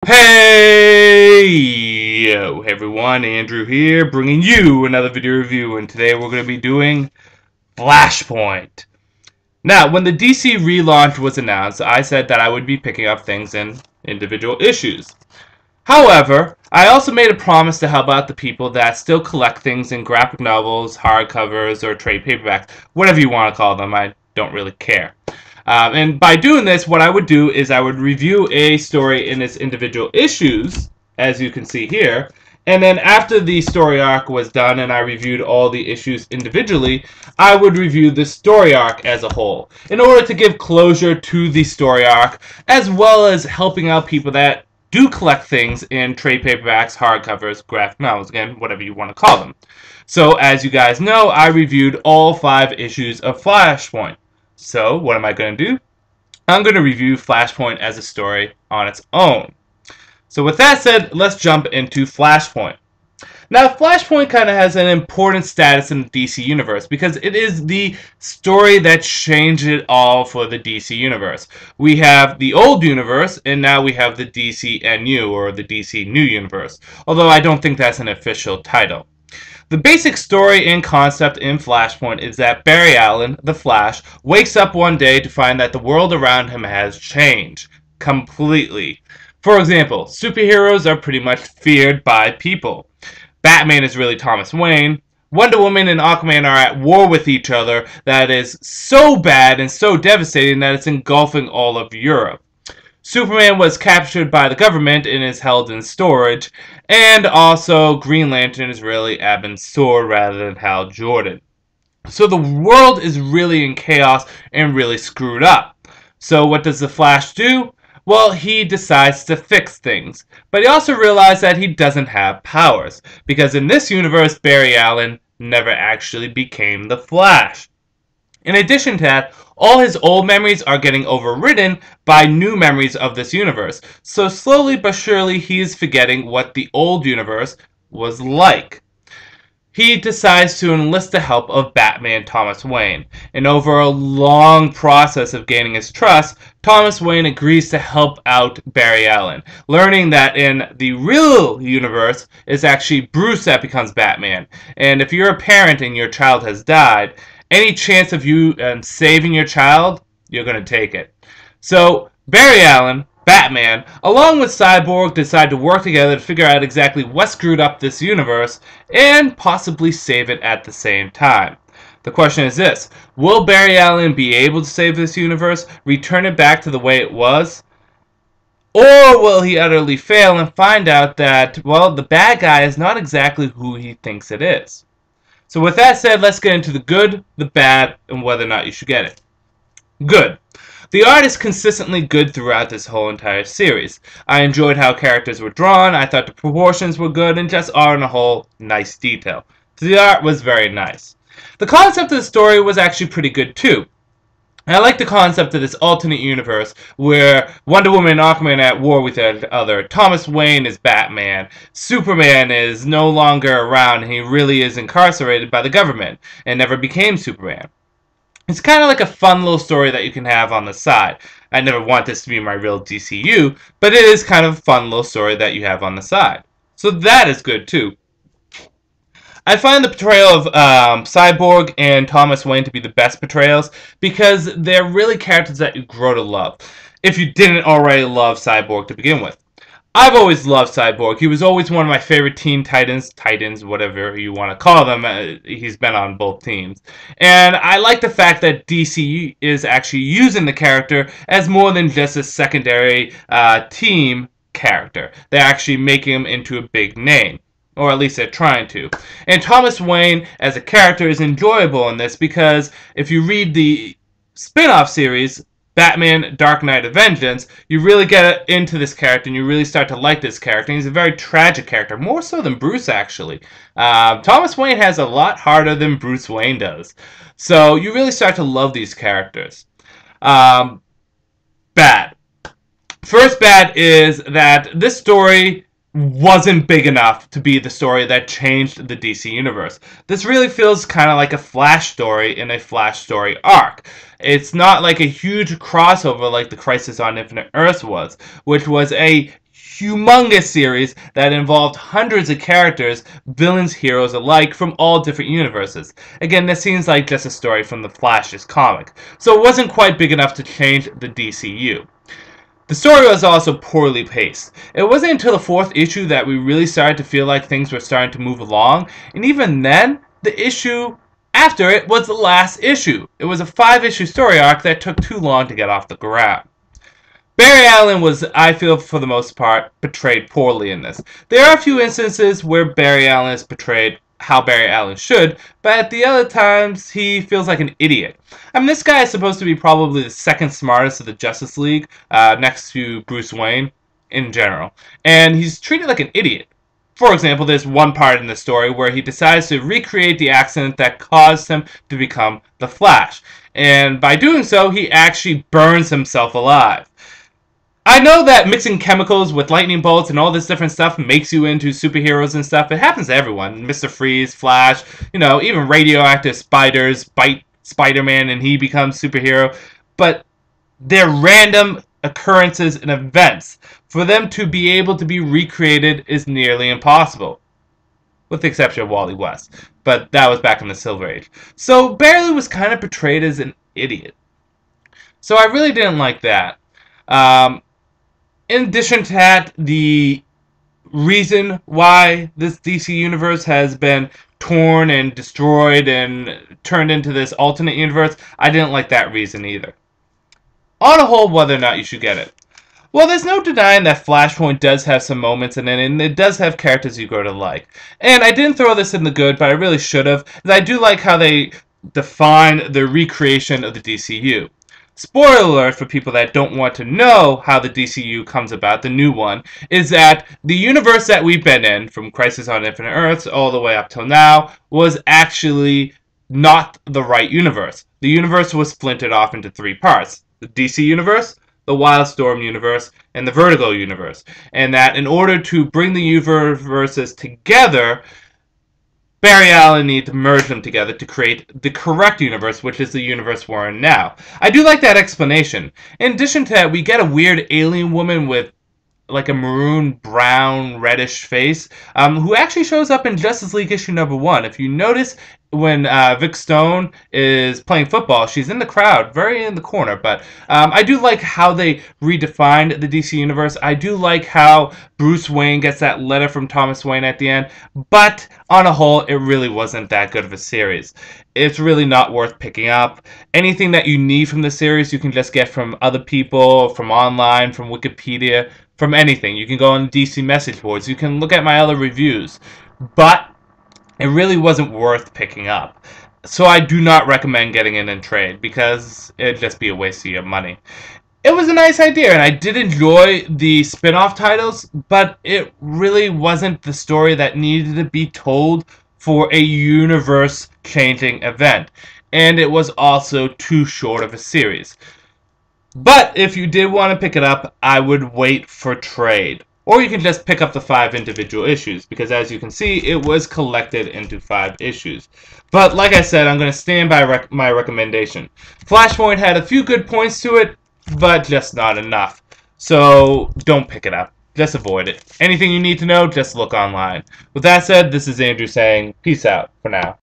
Hey, yo, everyone, Andrew here, bringing you another video review, and today we're going to be doing Flashpoint. Now, when the DC relaunch was announced, I said that I would be picking up things in individual issues. However, I also made a promise to help out the people that still collect things in graphic novels, hardcovers, or trade paperbacks, whatever you want to call them, I don't really care. And by doing this, what I would do is I would review a story in its individual issues, as you can see here, and then after the story arc was done and I reviewed all the issues individually, I would review the story arc as a whole, in order to give closure to the story arc, as well as helping out people that do collect things in trade paperbacks, hardcovers, graphic novels, again, whatever you want to call them. So, as you guys know, I reviewed all 5 issues of Flashpoint. So, what am I going to do? I'm going to review Flashpoint as a story on its own. So with that said, let's jump into Flashpoint. Now, Flashpoint kind of has an important status in the DC Universe because it is the story that changed it all for the DC Universe. We have the old universe, and now we have the DCNU, or the DC New Universe, although I don't think that's an official title. The basic story and concept in Flashpoint is that Barry Allen, the Flash, wakes up one day to find that the world around him has changed completely. For example, superheroes are pretty much feared by people. Batman is really Thomas Wayne. Wonder Woman and Aquaman are at war with each other that is so bad and so devastating that it's engulfing all of Europe. Superman was captured by the government and is held in storage, and also Green Lantern is really Abin Sur rather than Hal Jordan. So the world is really in chaos and really screwed up. So what does the Flash do? Well, he decides to fix things, but he also realized that he doesn't have powers, because in this universe, Barry Allen never actually became the Flash. In addition to that, all his old memories are getting overridden by new memories of this universe. So slowly but surely he is forgetting what the old universe was like. He decides to enlist the help of Batman Thomas Wayne. And over a long process of gaining his trust, Thomas Wayne agrees to help out Barry Allen, learning that in the real universe, it's actually Bruce that becomes Batman. And if you're a parent and your child has died, any chance of you saving your child, you're going to take it. So, Barry Allen, Batman, along with Cyborg, decide to work together to figure out exactly what screwed up this universe and possibly save it at the same time. The question is this: will Barry Allen be able to save this universe, return it back to the way it was? Or will he utterly fail and find out that, well, the bad guy is not exactly who he thinks it is? So with that said, let's get into the good, the bad, and whether or not you should get it. Good. The art is consistently good throughout this whole entire series. I enjoyed how characters were drawn, I thought the proportions were good, and just on a whole, nice detail. So the art was very nice. The concept of the story was actually pretty good too. I like the concept of this alternate universe where Wonder Woman and Aquaman are at war with each other. Thomas Wayne is Batman. Superman is no longer around and he really is incarcerated by the government and never became Superman. It's kind of like a fun little story that you can have on the side. I never want this to be my real DCU, but it is kind of a fun little story that you have on the side. So that is good too. I find the portrayal of Cyborg and Thomas Wayne to be the best portrayals because they're really characters that you grow to love, if you didn't already love Cyborg to begin with. I've always loved Cyborg. He was always one of my favorite Teen Titans, whatever you want to call them. He's been on both teams. And I like the fact that DC is actually using the character as more than just a secondary team character. They're actually making him into a big name. Or at least they're trying to. And Thomas Wayne as a character is enjoyable in this because if you read the spin-off series, Batman Dark Knight of Vengeance, you really get into this character and you really start to like this character. And he's a very tragic character, more so than Bruce actually. Thomas Wayne has a lot harder than Bruce Wayne does. So you really start to love these characters. Bad. First bad is that this story wasn't big enough to be the story that changed the DC universe. This really feels kind of like a Flash story in a Flash story arc. It's not like a huge crossover like the Crisis on Infinite Earths was, which was a humongous series that involved hundreds of characters, villains, heroes alike from all different universes. Again, this seems like just a story from the Flash's comic, so it wasn't quite big enough to change the DCU. The story was also poorly paced. It wasn't until the 4th issue that we really started to feel like things were starting to move along, and even then, the issue after it was the last issue. It was a 5-issue story arc that took too long to get off the ground. Barry Allen was, I feel, for the most part, portrayed poorly in this. There are a few instances where Barry Allen is portrayed how Barry Allen should, but at the other times, he feels like an idiot. I mean, this guy is supposed to be probably the second smartest of the Justice League, next to Bruce Wayne in general, and he's treated like an idiot. For example, there's one part in the story where he decides to recreate the accident that caused him to become the Flash, and by doing so, he actually burns himself alive. I know that mixing chemicals with lightning bolts and all this different stuff makes you into superheroes and stuff. It happens to everyone. Mr. Freeze, Flash, even radioactive spiders bite Spider-Man and he becomes superhero. But they're random occurrences and events. For them to be able to be recreated is nearly impossible. With the exception of Wally West. But that was back in the Silver Age. So Barry was kind of portrayed as an idiot. So I really didn't like that. In addition to that, the reason why this DC universe has been torn and destroyed and turned into this alternate universe, I didn't like that reason either. On a whole, whether or not you should get it. Well, there's no denying that Flashpoint does have some moments in it, and it does have characters you grow to like. And I didn't throw this in the good, but I really should have. And I do like how they define the recreation of the DCU. Spoiler alert for people that don't want to know how the DCU comes about, the new one, is that the universe that we've been in, from Crisis on Infinite Earths all the way up till now, was actually not the right universe. The universe was splintered off into 3 parts. The DC universe, the Wildstorm universe, and the Vertigo universe. And that in order to bring the universes together, Barry Allen needs to merge them together to create the correct universe, which is the universe we're in now. I do like that explanation. In addition to that, we get a weird alien woman with like a maroon, brown, reddish face, who actually shows up in Justice League issue #1. If you notice, when Vic Stone is playing football, she's in the crowd, very in the corner, but I do like how they redefined the DC Universe. I do like how Bruce Wayne gets that letter from Thomas Wayne at the end, but on a whole, it really wasn't that good of a series. It's really not worth picking up. Anything that you need from the series, you can just get from other people, from online, from Wikipedia, from anything. You can go on DC message boards. You can look at my other reviews. But it really wasn't worth picking up. So I do not recommend getting it in trade because it'd just be a waste of your money. It was a nice idea, and I did enjoy the spin-off titles, but it really wasn't the story that needed to be told for a universe-changing event. And it was also too short of a series. But if you did want to pick it up, I would wait for trade. Or you can just pick up the 5 individual issues, because as you can see, it was collected into 5 issues. But like I said, I'm going to stand by my recommendation. Flashpoint had a few good points to it, but just not enough. So don't pick it up. Just avoid it. Anything you need to know, just look online. With that said, this is Andrew saying peace out for now.